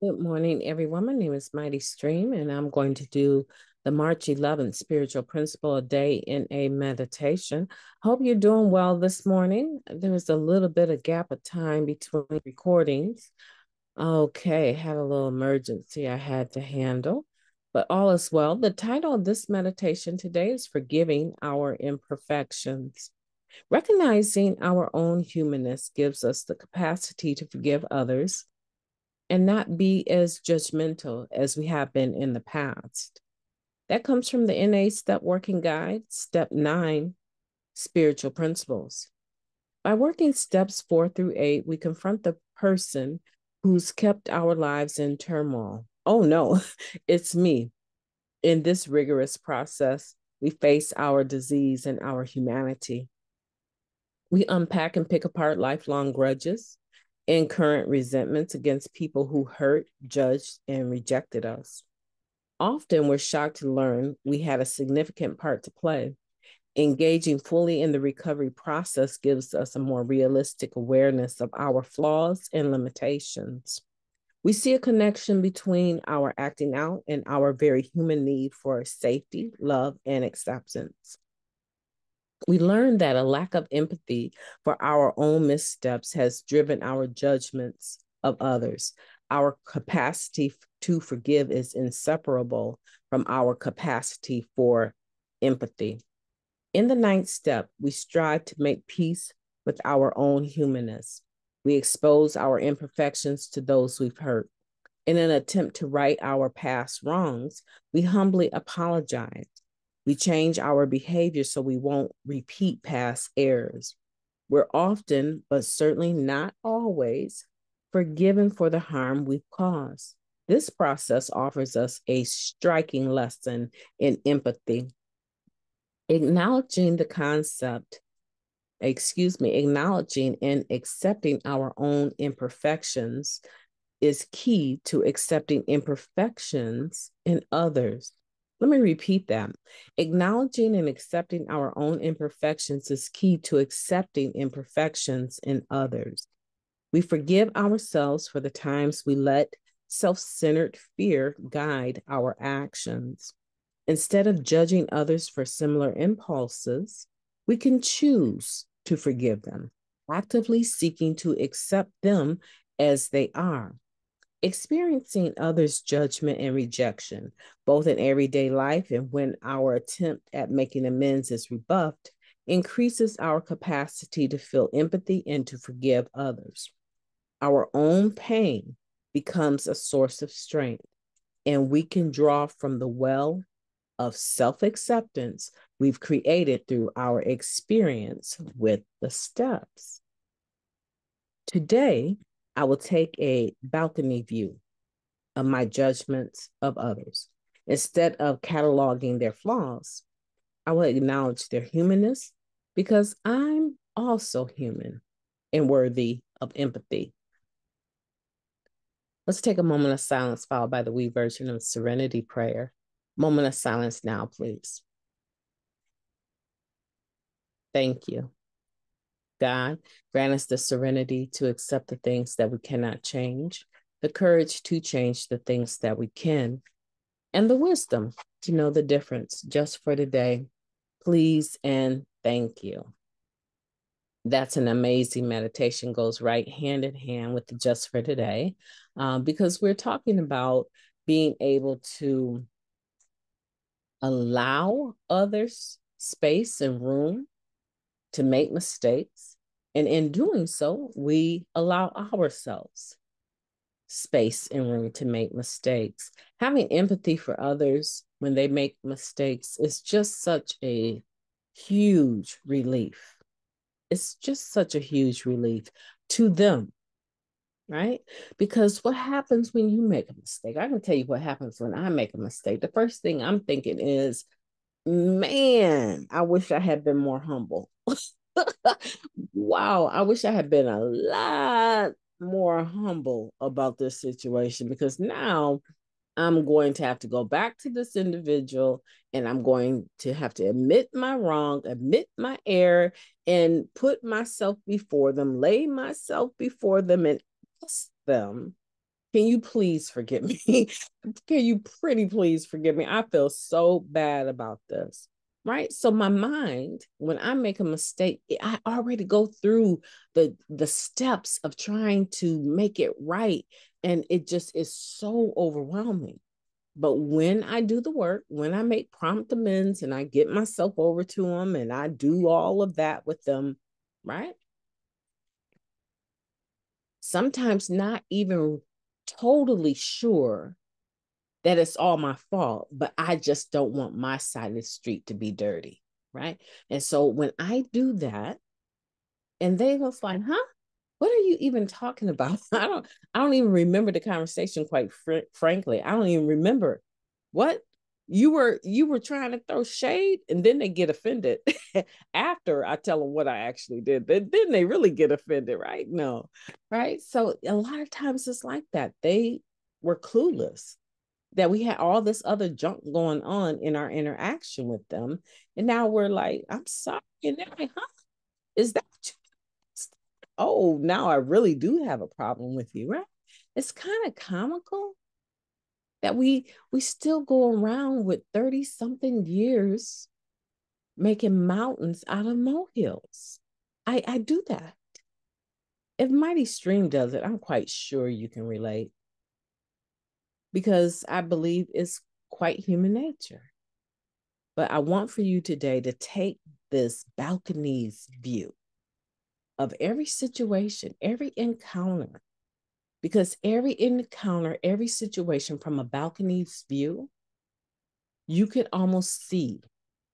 Good morning, everyone. My name is Mighty Stream, and I'm going to do the March 11th Spiritual Principle a Day in a Meditation. Hope you're doing well this morning. There was a little bit of gap of time between recordings. Okay, had a little emergency I had to handle, but all is well. The title of this meditation today is Forgiving Our Imperfections. Recognizing our own humanness gives us the capacity to forgive others and not be as judgmental as we have been in the past. That comes from the NA Step Working Guide, Step 9, Spiritual Principles. By working steps 4 through 8, we confront the person who's kept our lives in turmoil. Oh no, it's me. In this rigorous process, we face our disease and our humanity. We unpack and pick apart lifelong grudges and current resentments against people who hurt, judged, and rejected us. Often we're shocked to learn we had a significant part to play. Engaging fully in the recovery process gives us a more realistic awareness of our flaws and limitations. We see a connection between our acting out and our very human need for safety, love, and acceptance. We learned that a lack of empathy for our own missteps has driven our judgments of others. Our capacity to forgive is inseparable from our capacity for empathy. In the ninth step, we strive to make peace with our own humanness. We expose our imperfections to those we've hurt. In an attempt to right our past wrongs, we humbly apologize. We change our behavior so we won't repeat past errors. We're often, but certainly not always, forgiven for the harm we've caused. This process offers us a striking lesson in empathy. Acknowledging and accepting our own imperfections is key to accepting imperfections in others. Let me repeat that. Acknowledging and accepting our own imperfections is key to accepting imperfections in others. We forgive ourselves for the times we let self-centered fear guide our actions. Instead of judging others for similar impulses, we can choose to forgive them, actively seeking to accept them as they are. Experiencing others' judgment and rejection, both in everyday life and when our attempt at making amends is rebuffed, increases our capacity to feel empathy and to forgive others. Our own pain becomes a source of strength, and we can draw from the well of self-acceptance we've created through our experience with the steps. Today, I will take a balcony view of my judgments of others. Instead of cataloging their flaws, I will acknowledge their humanness because I'm also human and worthy of empathy. Let's take a moment of silence followed by the wee version of Serenity Prayer. Moment of silence now, please. Thank you. God, grant us the serenity to accept the things that we cannot change, the courage to change the things that we can, and the wisdom to know the difference just for today. Please and thank you. That's an amazing meditation, goes right hand in hand with the just for today, because we're talking about being able to allow others space and room to make mistakes. And in doing so, we allow ourselves space and room to make mistakes. Having empathy for others when they make mistakes is just such a huge relief. It's just such a huge relief to them, right? Because what happens when you make a mistake? I can tell you what happens when I make a mistake. The first thing I'm thinking is, man, I wish I had been more humble. Wow, I wish I had been a lot more humble about this situation because now I'm going to have to go back to this individual and I'm going to have to admit my wrong, admit my error, and put myself before them, lay myself before them, and ask them Can you please forgive me? Can you pretty please forgive me? I feel so bad about this. Right. So my mind, when I make a mistake, I already go through the steps of trying to make it right. And it just is so overwhelming. But when I do the work, when I make prompt amends and I get myself over to them and I do all of that with them, right? Sometimes not even totally sure that it's all my fault, but I just don't want my side of the street to be dirty, right? And so when I do that, and they was like, huh? What are you even talking about? I don't even remember the conversation, quite frankly. I don't even remember what you were trying to throw shade, and then they get offended after I tell them what I actually did. Then they really get offended, right? No, right? So a lot of times it's like that. They were clueless that we had all this other junk going on in our interaction with them, and now we're like, I'm sorry, and they're like, huh? Is that what you oh, now I really do have a problem with you, right? It's kind of comical that we still go around with 30 something years making mountains out of molehills. I do that. If Mighty Stream does it, I'm quite sure you can relate because I believe it's quite human nature. But I want for you today to take this balcony's view of every situation, every encounter, because every encounter, every situation from a balcony's view, you could almost see.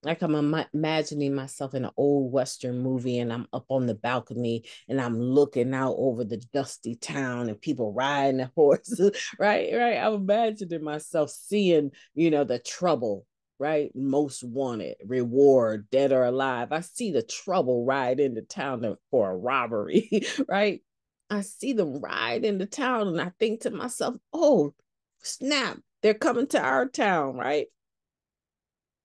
Like I'm imagining myself in an old Western movie and I'm up on the balcony and I'm looking out over the dusty town and people riding the horses, right? Right. I'm imagining myself seeing, the trouble, right? Most wanted, reward, dead or alive. I see the trouble ride into town for a robbery, right? I see them ride into town and I think to myself, oh, snap, they're coming to our town, right?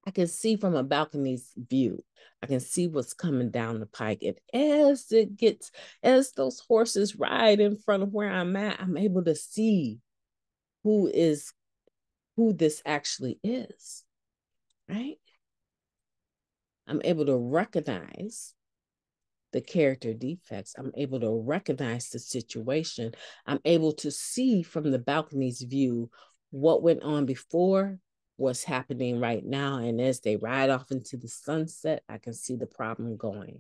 I can see from a balcony's view. I can see what's coming down the pike. And as those horses ride in front of where I'm at, I'm able to see who this actually is, right? I'm able to recognize the character defects. I'm able to recognize the situation. I'm able to see from the balcony's view what went on before, what's happening right now. And as they ride off into the sunset, I can see the problem going,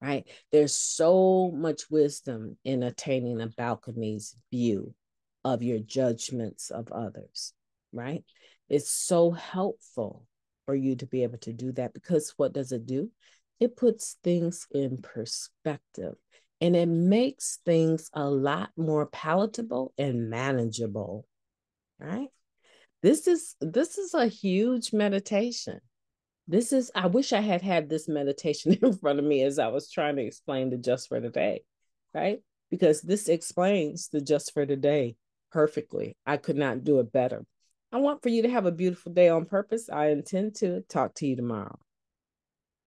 right? There's so much wisdom in attaining a balcony's view of your judgments of others, right? It's so helpful for you to be able to do that because what does it do? It puts things in perspective and it makes things a lot more palatable and manageable, right? This is a huge meditation. I wish I had this meditation in front of me as I was trying to explain the just for today, right? Because this explains the just for today perfectly. I could not do it better. I want for you to have a beautiful day on purpose. I intend to talk to you tomorrow.